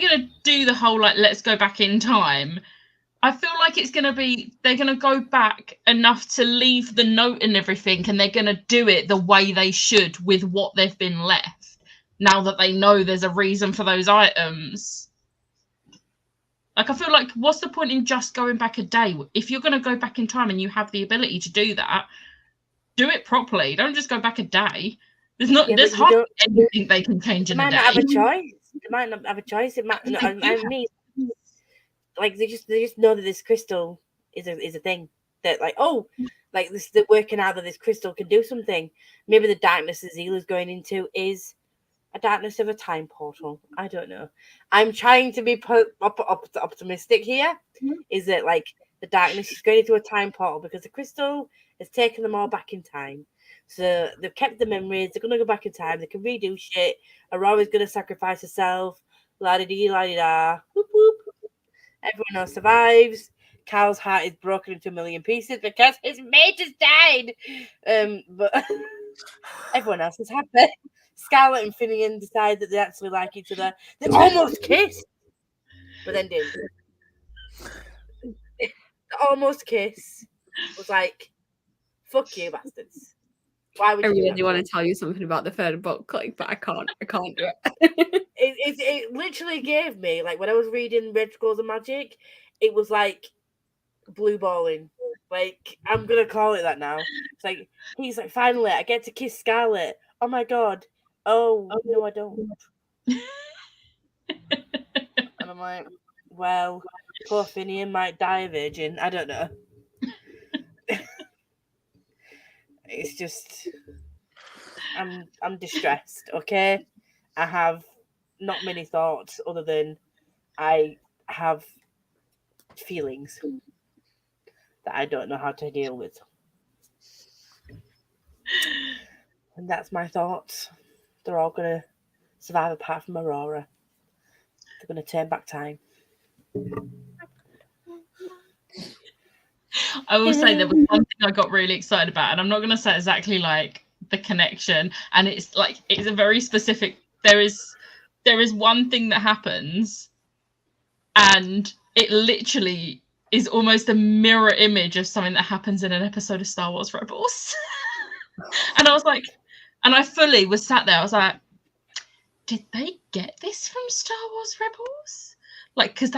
gonna do the whole let's go back in time, I feel like it's gonna be they're gonna go back enough to leave the note and everything, and they're gonna do it the way they should with what they've been left. Now that they know there's a reason for those items. I feel like, what's the point in just going back a day? If you're going to go back in time and you have the ability to do that, do it properly. Don't just go back a day. There's hardly anything they can change in a day. They might not have a choice. They might not have a choice. It might. I mean, they just know that this crystal is a thing. That they're working out that this crystal can do something. Maybe the darkness that Zila's going into is a darkness of a time portal. I don't know. I'm trying to be optimistic here. Is that the darkness is going into a time portal because the crystal has taken them all back in time. So they've kept the memories. They're going to go back in time. They can redo shit. Aurora's going to sacrifice herself. La-di-dee, la-di-da. Whoop, whoop. Everyone else survives. Cal's heart is broken into a million pieces because his mate has died. But everyone else is happy. Scarlet and Finian decide that they actually like each other. They almost kiss, but then didn't. The almost kiss was like, "Fuck you, bastards." Why would you? I really want to tell you something about the third book, but I can't do it. It literally gave me when I was reading Red Scrolls of Magic, it was like blue balling. I'm gonna call it that now. It's he's finally I get to kiss Scarlet. Oh my God. Oh, no, I don't. And I'm like, well, poor Finian might die a virgin. I don't know. It's just, I'm distressed, okay? I have not many thoughts other than I have feelings that I don't know how to deal with. And that's my thoughts. They're all going to survive apart from Aurora. They're going to turn back time. I will say there was one thing I got really excited about, and I'm not going to say exactly the connection, and it's a very specific. There is one thing that happens, and it literally is almost a mirror image of something that happens in an episode of Star Wars Rebels. And I was like, and I fully was sat there. I was like, did they get this from Star Wars Rebels? Like, because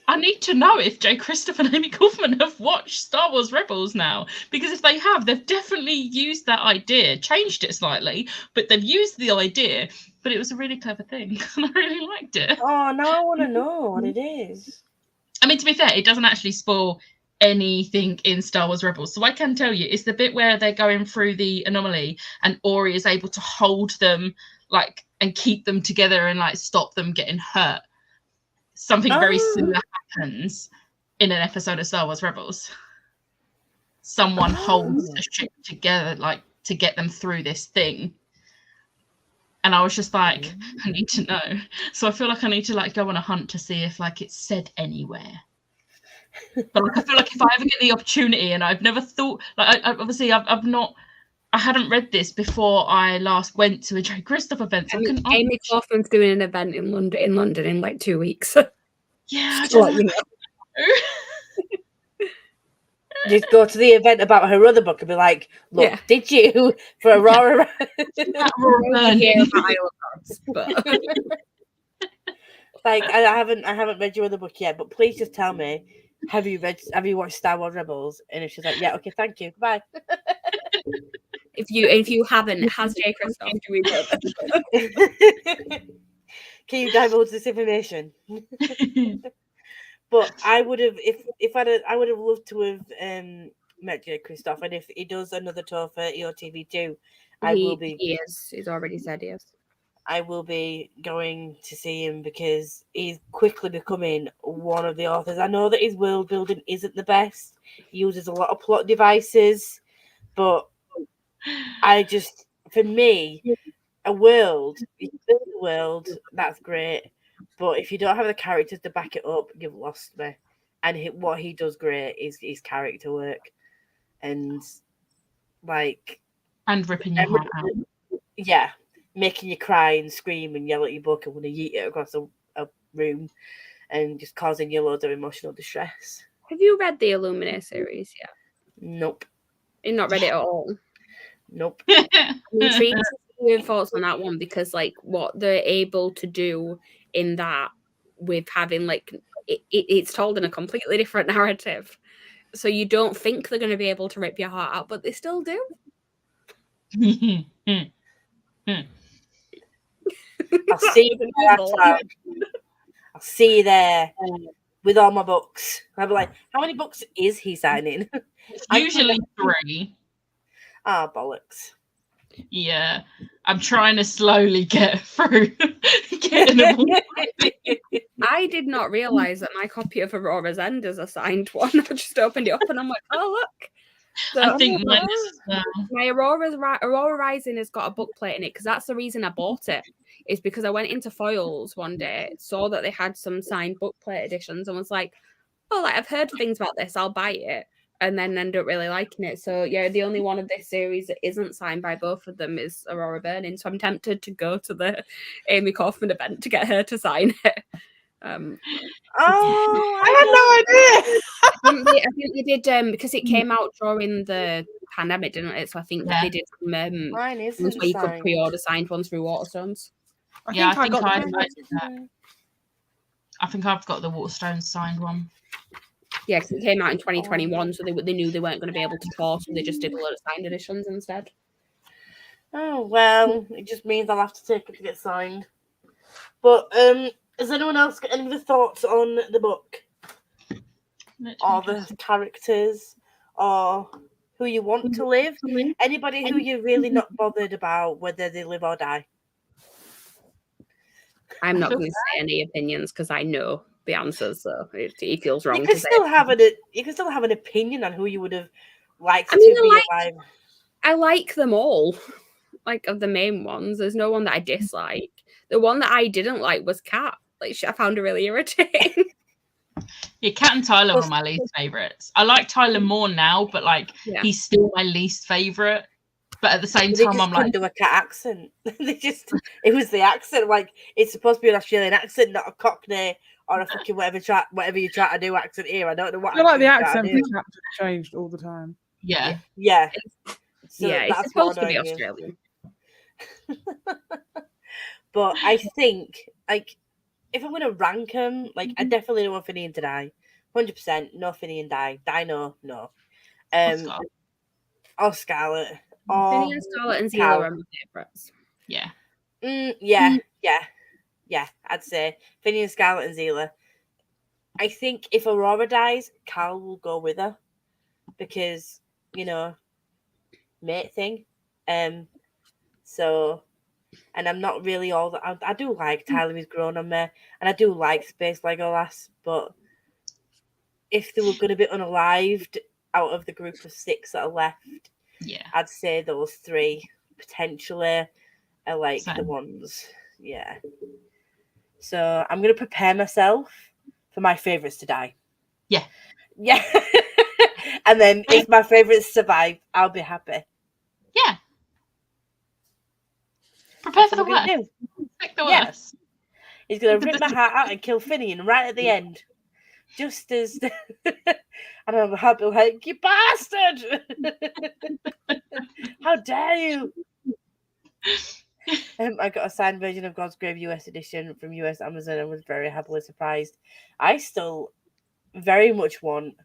I need to know if Jay Christoph and Amy Kaufman have watched Star Wars Rebels now. Because if they have, they've definitely used that idea, changed it slightly, but they've used the idea. But it was a really clever thing, and I really liked it. Oh, now I want to know what it is. I mean, to be fair, it doesn't actually spoil anything in Star Wars Rebels. So I can tell you, it's the bit where they're going through the anomaly and Ori is able to hold them, like, and keep them together and, like, stop them getting hurt. Something very similar happens in an episode of Star Wars Rebels. Someone holds the ship together, like, to get them through this thing. And I was just like, I need to know. So I feel like I need to, like, go on a hunt to see if, like, it's said anywhere. But, like, I feel like if I ever get the opportunity, and I've never thought, like, I hadn't read this before I last went to a Jay Christoph event. So Amy Kaufman's doing an event in London in like 2 weeks. Yeah, I don't know. Just go to the event about her other book and be like, look, did you for Aurora? Like, I haven't read your other book yet, but please just tell me, have you watched Star Wars Rebels? And if she's like, yeah, okay, thank you, goodbye. If you haven't, has Jay Christoph doing it? Can you divulge this information? But I would have, I would have loved to have met Jay Christoph, and if he does another tour for EOTV too, he's already said yes. I will be going to see him because he's quickly becoming one of the authors. I know that his world building isn't the best. He uses a lot of plot devices, but for me, a world, you build a world, that's great. But if you don't have the characters to back it up, you've lost me. And what he does great is his character work. And, like... And ripping your heart out. Yeah. Making you cry and scream and yell at your book and want to yeet it across a room. And just causing you loads of emotional distress. Have you read the Illuminae series yet? Nope. You've not read it at all? Nope. I'm intrigued to see your thoughts on that one, because, like, what they're able to do in that with having, like, it's told in a completely different narrative, so you don't think they're going to be able to rip your heart out, but they still do. I'll see you I'll see you there with all my books. I'll be like, how many books is he signing? Usually 3. Ah, bollocks. Yeah, I'm trying to slowly get through. I did not realize that my copy of Aurora's End is a signed one. I just opened it up and I'm like, oh, look. So, I think mine is my Aurora Rising has got a bookplate in it, because that's the reason I bought it. Is because I went into Foyles one day, saw that they had some signed bookplate editions, and was like, oh, like, I've heard things about this, I'll buy it. And then end up really liking it. So yeah, the only one of this series that isn't signed by both of them is Aurora Burning. So I'm tempted to go to the Amy Kaufman event to get her to sign it. I had no idea. I think they did because it came out during the pandemic, didn't it? So I think they did some ones where you could pre-order signed ones through Waterstones. I think I've got the Waterstones signed one. Yeah, because it came out in 2021, so they knew they weren't going to be able to tour, so they just did a lot of signed editions instead. Oh, well, it just means I'll have to take it to get signed. But has anyone else got any other thoughts on the book? Or the characters? Or who you want to live? Anybody who you're really not bothered about whether they live or die? I'm not going to say any opinions because I know the answers, so it feels wrong. You can still have an opinion on who you would have liked to be alive. I like them all, like, of the main ones. There's no one that I dislike. The one that I didn't like was Kat. Like, I found her really irritating. Yeah, Kat and Tyler were my least favourites. I like Tyler more now, but he's still my least favourite. But at the same time, I'm like, do a Cat accent. It was the accent. Like, it's supposed to be an Australian accent, not a Cockney or a fucking whatever you try to do accent here. I don't know what. I feel like the accent for Cat changed all the time. Yeah. So it's supposed to be Australian. But I think, like, if I'm gonna rank them, like, I definitely don't want Finian to die. 100%, no Finian die. Die, no. Oscar. Or Scarlet. Finny Or and Scarlet and Cal. Zila are my favourites. Yeah. Yeah. I'd say Finian, Scarlet, and Zila. I think if Aurora dies, Cal will go with her because, you know, mate thing. So, and I'm not really all that. I do like Tyler is grown on me, and I do like Space Legolas, but if they were going to be unalived out of the group of 6 that are left, Yeah. I'd say those 3 potentially are like Same. the ones. Yeah. So I'm going to prepare myself for my favourites to die. Yeah. Yeah. And then if my favourites survive, I'll be happy. Yeah. Prepare for the That's what worst. we're gonna do. Expect the Yeah. worst. He's going to rip my heart out and kill Finian right at the end. Just as... and I'm happy like, you bastard! How dare you! I got a signed version of God's Grave US edition from US Amazon and was very happily surprised. I still very much want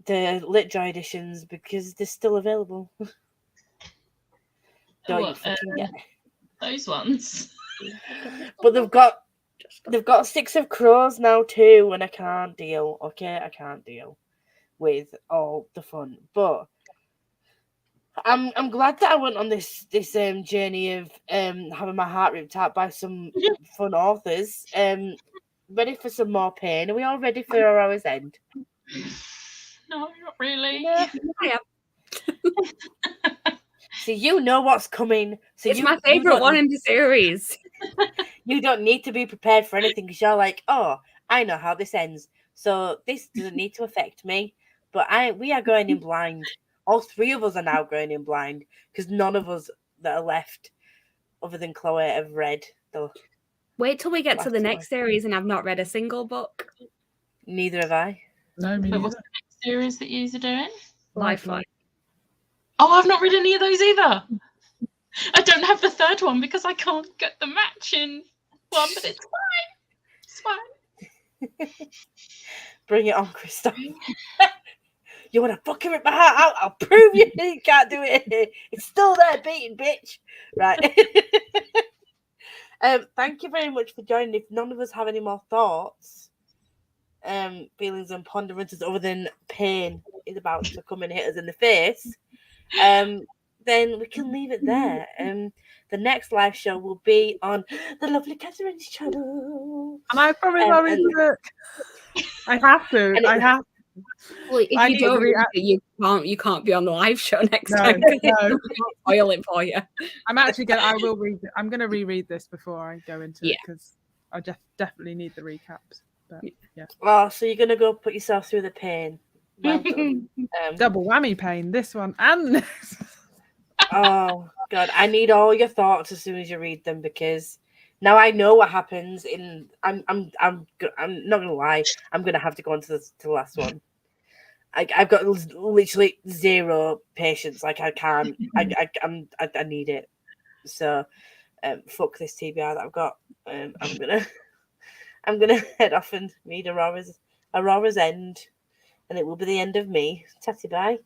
the Litjoy editions because they're still available. Don't you What, fucking get me. those ones. But they've got 6 of Crows now too, and I can't deal. Okay, I can't deal with all the fun. But I'm glad that I went on this journey of having my heart ripped out by some fun authors. Ready for some more pain? Are we all ready for Aurora's End? No, not really. Yeah. I am. So you know what's coming. So It's my favourite one in the series. You don't need to be prepared for anything because you're like, oh, I know how this ends. So this doesn't need to affect me. But we are going in blind. All 3 of us are now going in blind because none of us that are left, other than Chloe, have read the. Wait till we get to the last next series and I've not read a single book. Neither have I. No, me But what's neither. the next series that you are doing? Lifeline. Oh, I've not read any of those either. I don't have the 3rd one because I can't get the matching one, but it's fine. It's fine. Bring it on, Christoph. You want to fucking rip my heart out? I'll prove you can't do it. It's still there, beating, bitch. Right. Thank you very much for joining. If none of us have any more thoughts, feelings and ponderances other than pain is about to come and hit us in the face, then we can leave it there. The next live show will be on the lovely Catherine's channel. And I promise I'll read the book. I have to. I have to. Well, if I you need to don't read it, you can't be on the live show next time. No. Spoil it for you. I'm actually going to, I will read it. I'm going to reread this before I go into it because I definitely need the recaps. But yeah. Oh, so you're going to go put yourself through the pain. Well done. Double whammy pain, this one and this. Oh, God. I need all your thoughts as soon as you read them because now I know what happens in... I'm not going to lie. I'm going to have to go on to the last one. I've got literally 0 patience. Like I can't. I need it. So, fuck this TBR that I've got. I'm gonna head off and read Aurora's End, and it will be the end of me. Tatty bye.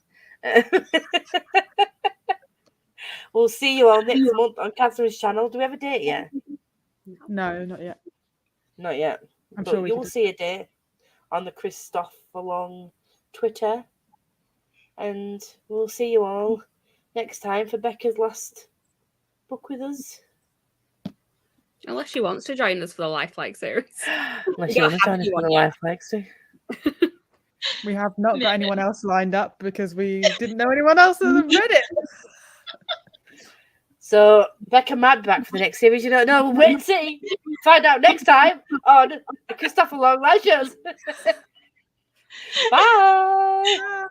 We'll see you all next month on Catherine's channel. Do we have a date yet? No, not yet. Not yet. I'm But sure we you will can. see a date on the Christoph Long Twitter. And we'll see you all next time for Becca's last book with us. Unless she wants to join us for the Lifelike series. Unless you want to join us for the Lifelike series. We have not got anyone else lined up because we didn't know anyone else that had read it. So Becca might be back for the next series. You don't know. We'll wait and see. Find out next time on the Christopher Long live shows. Bye.